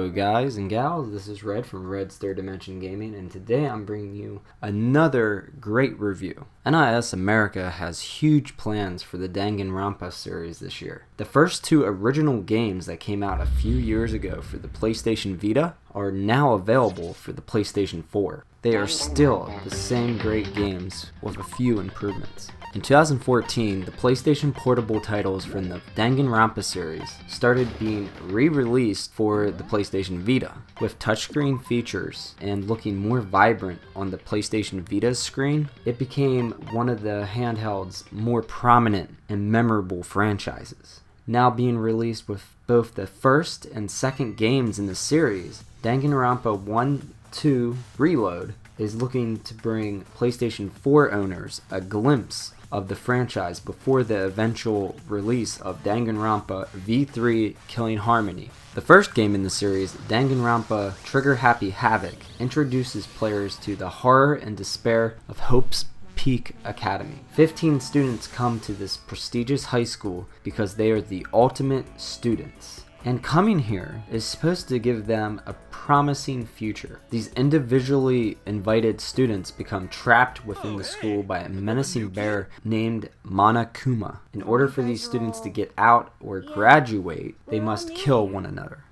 Hello guys and gals, this is Red from Red's Third Dimension Gaming, and today I'm bringing you another great review. NIS America has huge plans for the Danganronpa series this year. The first two original games that came out a few years ago for the PlayStation Vita are now available for the PlayStation 4. They are still the same great games with a few improvements. In 2014, the PlayStation Portable titles from the Danganronpa series started being re-released for the PlayStation Vita, with touchscreen features and looking more vibrant on the PlayStation Vita's screen. It became one of the handheld's more prominent and memorable franchises. Now being released with both the first and second games in the series, Danganronpa 1-2 Reload is looking to bring PlayStation 4 owners a glimpse of the franchise before the eventual release of Danganronpa V3 Killing Harmony. The first game in the series, Danganronpa Trigger Happy Havoc, introduces players to the horror and despair of Hope's Peak Academy. 15 students come to this prestigious high school because they are the ultimate students. And coming here is supposed to give them a promising future. These individually invited students become trapped within the school by a menacing bear named Monokuma. In order for these students to get out or graduate, they must kill one another.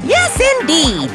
Yes, indeed!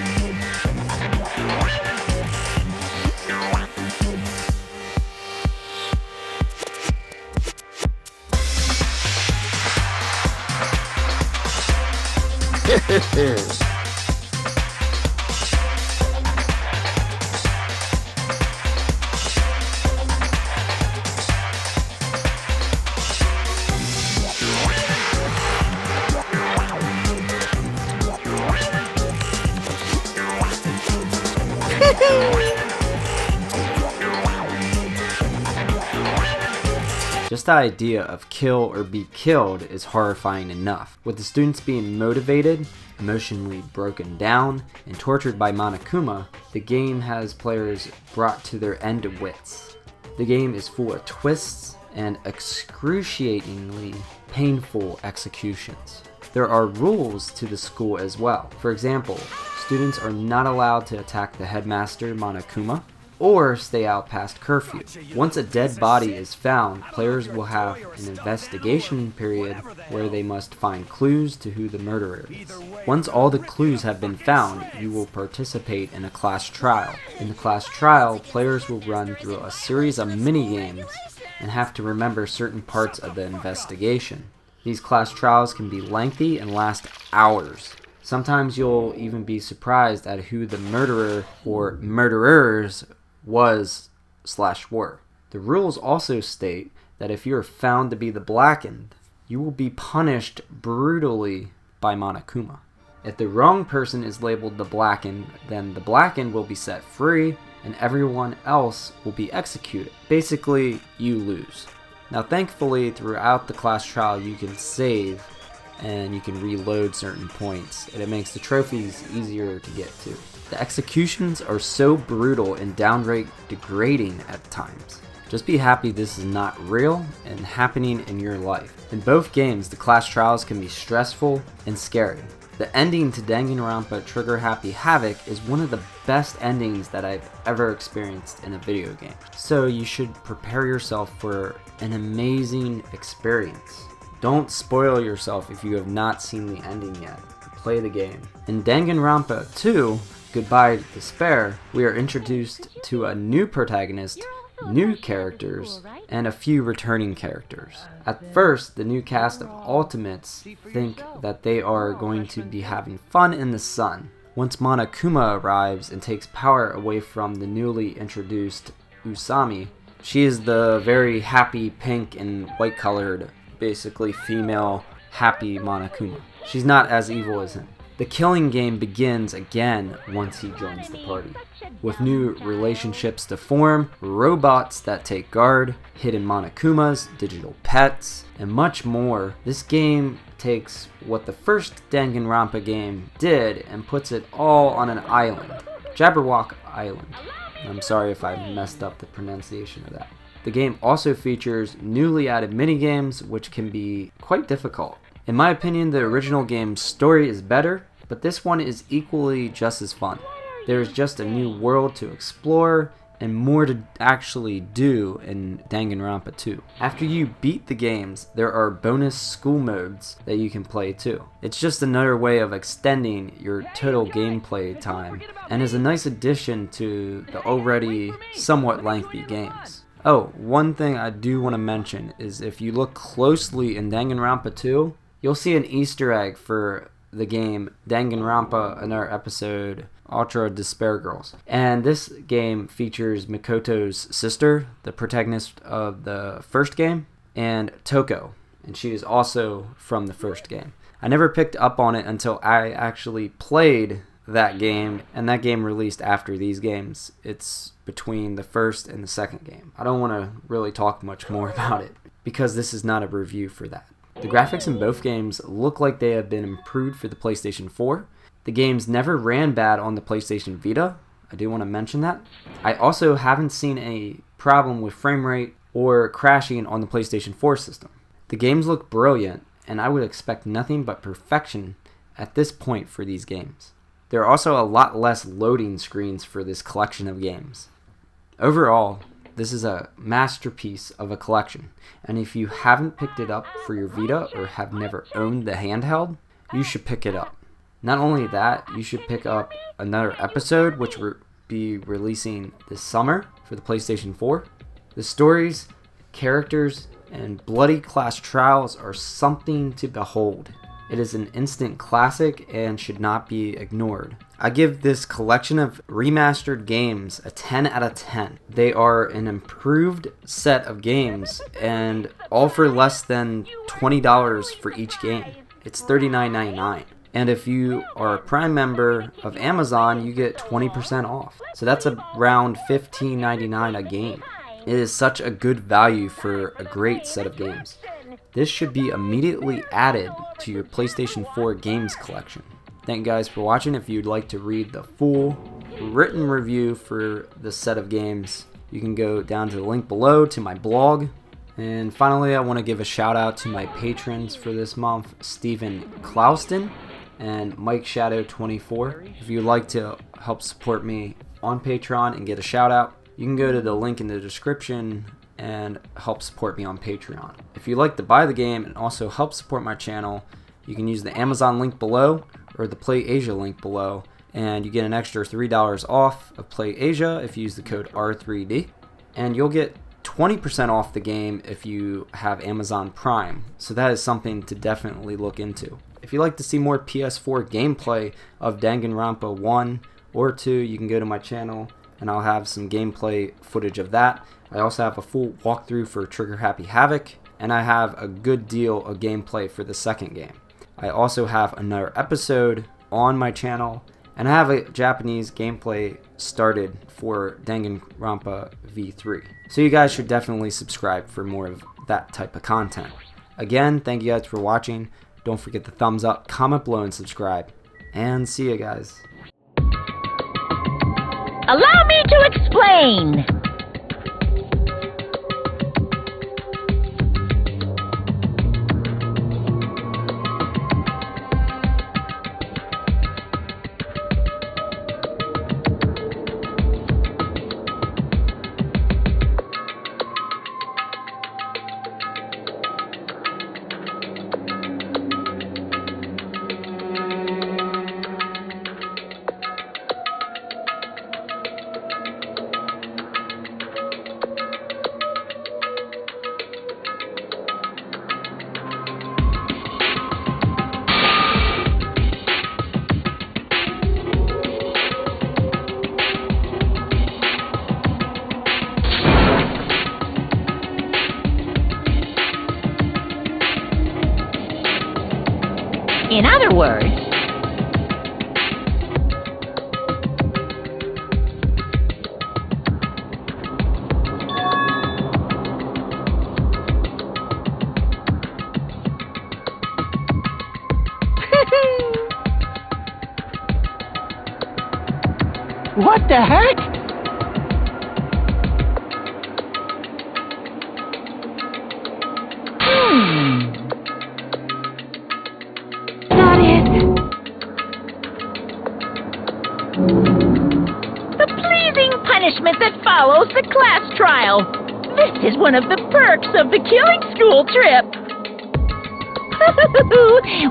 Just the idea of kill or be killed is horrifying enough. With the students being motivated, emotionally broken down, and tortured by Monokuma, the game has players brought to their end of wits. The game is full of twists and excruciatingly painful executions. There are rules to the school as well. For example, students are not allowed to attack the headmaster Monokuma or stay out past curfew. Once a dead body is found, players will have an investigation period where they must find clues to who the murderer is. Once all the clues have been found, you will participate in a class trial. In the class trial, players will run through a series of mini-games and have to remember certain parts of the investigation. These class trials can be lengthy and last hours. Sometimes you'll even be surprised at who the murderer or murderers was/were. The rules also state that if you are found to be the Blackened, you will be punished brutally by Monokuma. If the wrong person is labeled the Blackened, then the Blackened will be set free and everyone else will be executed. Basically, you lose. Now thankfully, throughout the class trial you can save and you can reload certain points, and it makes the trophies easier to get to. The executions are so brutal and downright degrading at times. Just be happy this is not real and happening in your life. In both games, the class trials can be stressful and scary. The ending to Danganronpa Trigger Happy Havoc is one of the best endings that I've ever experienced in a video game. So you should prepare yourself for an amazing experience. Don't spoil yourself if you have not seen the ending yet. Play the game. In Danganronpa 2, Goodbye Despair, we are introduced to a new protagonist, new characters, and a few returning characters. At first, the new cast of Ultimates think that they are going to be having fun in the sun. Once Monokuma arrives and takes power away from the newly introduced Usami, she is the very happy pink and white colored, basically female, happy Monokuma. She's not as evil as him. The killing game begins again once he joins the party, with new relationships to form, robots that take guard, hidden Monokumas, digital pets, and much more. This game takes what the first Danganronpa game did and puts it all on an island, Jabberwock Island. I'm sorry if I messed up the pronunciation of that. The game also features newly added minigames, which can be quite difficult. In my opinion, the original game's story is better, but this one is equally just as fun. There is just a new world to explore and more to actually do in Danganronpa 2. After you beat the games, there are bonus school modes that you can play too. It's just another way of extending your total gameplay time and is a nice addition to the already somewhat lengthy games. Oh, one thing I do want to mention is if you look closely in Danganronpa 2, you'll see an Easter egg for the game Danganronpa, another episode, Ultra Despair Girls. And this game features Mikoto's sister, the protagonist of the first game, and Toko, and she is also from the first game. I never picked up on it until I actually played that game, and that game released after these games. It's between the first and the second game. I don't want to really talk much more about it because this is not a review for that. The graphics in both games look like they have been improved for the PlayStation 4. The games never ran bad on the PlayStation Vita. I do want to mention that. I also haven't seen a problem with frame rate or crashing on the PlayStation 4 system. The games look brilliant, and I would expect nothing but perfection at this point for these games. There are also a lot less loading screens for this collection of games. Overall, this is a masterpiece of a collection, and if you haven't picked it up for your Vita or have never owned the handheld, you should pick it up. Not only that, you should pick up another episode, which will be releasing this summer for the PlayStation 4. The stories, characters, and bloody class trials are something to behold. It is an instant classic and should not be ignored. I give this collection of remastered games a 10 out of 10. They are an improved set of games and all for less than $20 for each game. It's $39.99. And if you are a Prime member of Amazon, you get 20% off. So that's around $15.99 a game. It is such a good value for a great set of games. This should be immediately added to your PlayStation 4 games collection. Thank you guys for watching. If you'd like to read the full written review for this set of games, you can go down to the link below to my blog. And finally, I want to give a shout out to my patrons for this month, Stephen Clouston and Mike Shadow 24. If you'd like to help support me on Patreon and get a shout out, you can go to the link in the description and help support me on Patreon. If you'd like to buy the game and also help support my channel, you can use the Amazon link below or the PlayAsia link below, and you get an extra $3 off of PlayAsia if you use the code R3D, and you'll get 20% off the game if you have Amazon Prime, so that is something to definitely look into. If you'd like to see more PS4 gameplay of Danganronpa 1 or 2, you can go to my channel and I'll have some gameplay footage of that. I also have a full walkthrough for Trigger Happy Havoc, and I have a good deal of gameplay for the second game. I also have another episode on my channel, and I have a Japanese gameplay started for Danganronpa V3. So you guys should definitely subscribe for more of that type of content. Again, thank you guys for watching. Don't forget the thumbs up, comment below, and subscribe. And see you guys. Allow me to explain. In other words, what the heck? follows the class trial. This is one of the perks of the killing school trip.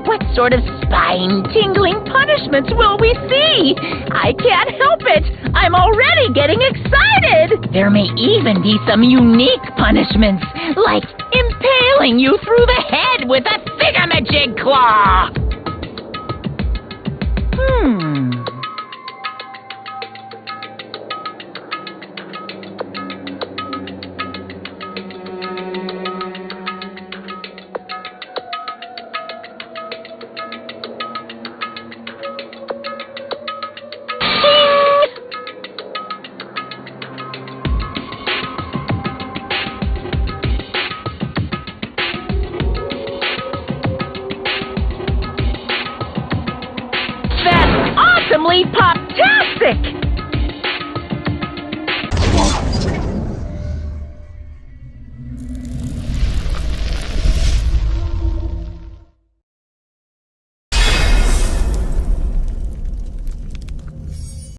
What sort of spine-tingling punishments will we see? I can't help it. I'm already getting excited. There may even be some unique punishments, like impaling you through the head with a thingamajig claw. Awesomely pop